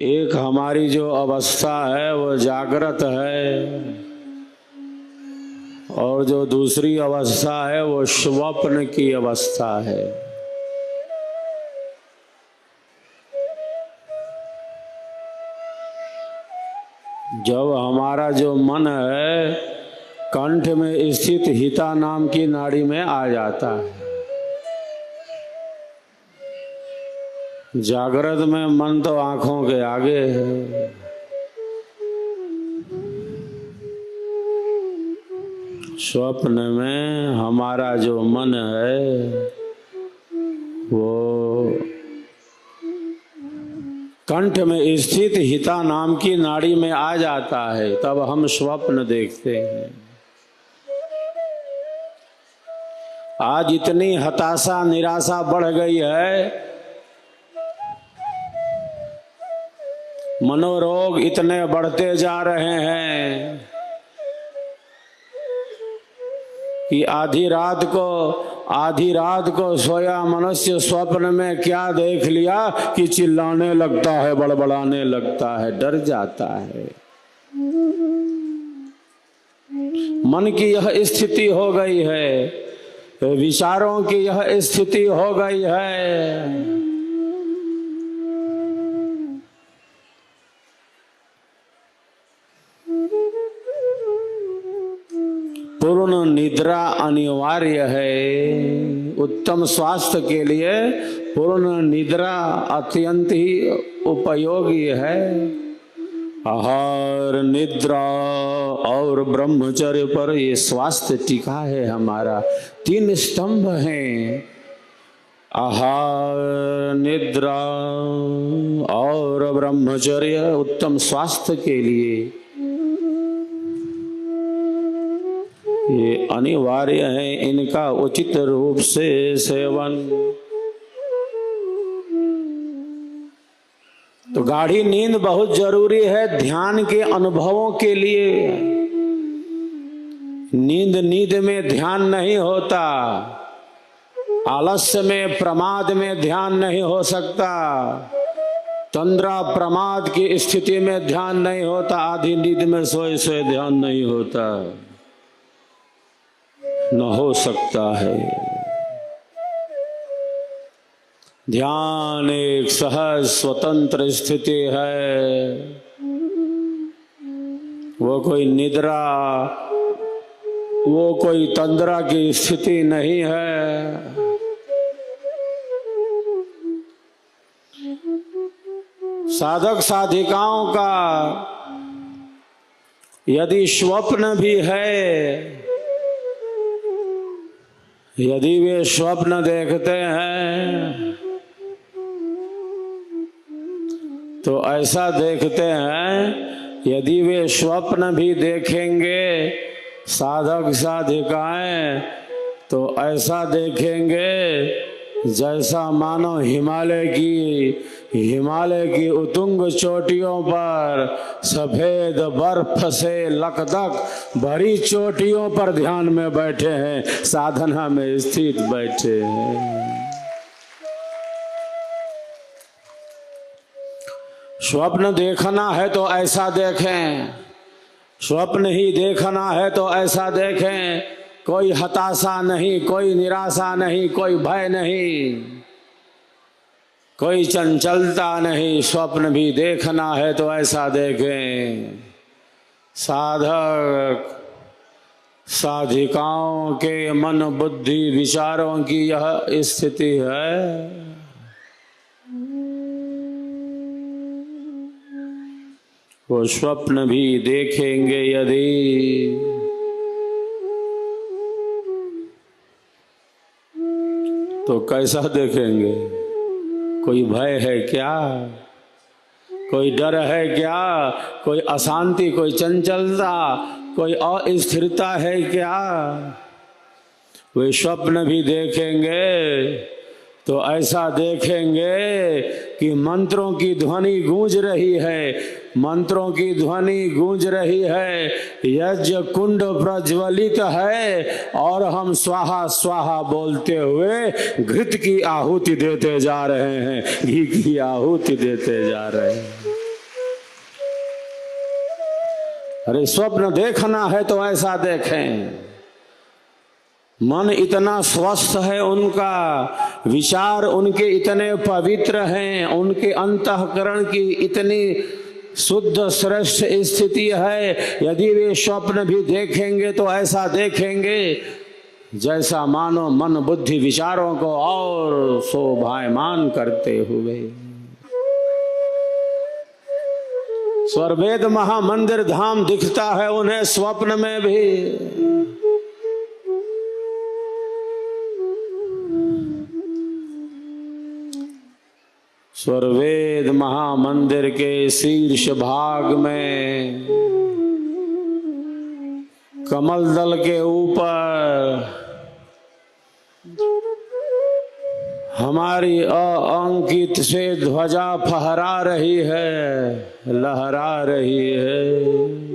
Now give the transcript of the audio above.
एक हमारी जो अवस्था है वो जागृत है और जो दूसरी अवस्था है वो स्वप्न की अवस्था है। जब हमारा जो मन है कंठ में स्थित हिता नाम की नाड़ी में आ जाता है, जागृत में मन तो आंखों के आगे है। स्वप्न में हमारा जो मन है वो कंठ में स्थित हिता नाम की नाड़ी में आ जाता है, तब हम स्वप्न देखते हैं। आज इतनी हताशा निराशा बढ़ गई है, मनोरोग इतने बढ़ते जा रहे हैं कि आधी रात को सोया मनुष्य स्वप्न में क्या देख लिया कि चिल्लाने लगता है, बड़बड़ाने लगता है, डर जाता है। मन की यह स्थिति हो गई है, विचारों की यह स्थिति हो गई है। पूर्ण निद्रा अनिवार्य है। उत्तम स्वास्थ्य के लिए पूर्ण निद्रा अत्यंत ही उपयोगी है। आहार, निद्रा और ब्रह्मचर्य पर ये स्वास्थ्य टिका है हमारा। 3 स्तंभ हैं, आहार, निद्रा और ब्रह्मचर्य उत्तम स्वास्थ्य के लिए ये अनिवार्य है। इनका उचित रूप से सेवन। तो गाढ़ी नींद बहुत जरूरी है ध्यान के अनुभवों के लिए। नींद में ध्यान नहीं होता, आलस्य में, प्रमाद में ध्यान नहीं हो सकता, तंद्रा प्रमाद की स्थिति में ध्यान नहीं होता, आधी नींद में सोए सोए ध्यान नहीं होता, न हो सकता है। ध्यान एक सहज स्वतंत्र स्थिति है, वो कोई निद्रा, वो कोई तंद्रा की स्थिति नहीं है। साधक साधिकाओं का यदि स्वप्न भी है, यदि वे स्वप्न देखते हैं तो ऐसा देखते हैं, यदि वे स्वप्न भी देखेंगे साधक साधिकाएं तो ऐसा देखेंगे जैसा मानो हिमालय की उतुंग चोटियों पर सफेद बर्फ से लकदक भरी चोटियों पर ध्यान में बैठे हैं, साधना में स्थित बैठे हैं। स्वप्न देखना है तो ऐसा देखें, स्वप्न ही देखना है तो ऐसा देखें। कोई हताशा नहीं, कोई निराशा नहीं, कोई भय नहीं, कोई चंचलता नहीं। स्वप्न भी देखना है तो ऐसा देखें। साधक साधिकाओं के मन बुद्धि विचारों की यह स्थिति है। वो स्वप्न भी देखेंगे यदि तो कैसा देखेंगे? कोई भय है क्या? कोई डर है क्या? कोई अशांति, कोई चंचलता, कोई अस्थिरता है क्या? वे स्वप्न भी देखेंगे तो ऐसा देखेंगे कि मंत्रों की ध्वनि गूंज रही है, मंत्रों की ध्वनि गूंज रही है, यज्ञ कुंड प्रज्वलित है और हम स्वाहा स्वाहा बोलते हुए घृत की आहुति देते जा रहे हैं, घी की आहुति देते जा रहे हैं। अरे स्वप्न देखना है तो ऐसा देखें। मन इतना स्वस्थ है उनका, विचार उनके इतने पवित्र हैं, उनके अंतःकरण की इतनी शुद्ध श्रेष्ठ स्थिति है, यदि वे स्वप्न भी देखेंगे तो ऐसा देखेंगे जैसा मानो मन बुद्धि विचारों को और शोभायमान करते हुए। स्वर्वेद महामंदिर धाम दिखता है उन्हें स्वप्न में भी। स्वर्वेद महामंदिर के शीर्ष भाग में कमल दल के ऊपर हमारी अंकित से ध्वजा फहरा रही है, लहरा रही है।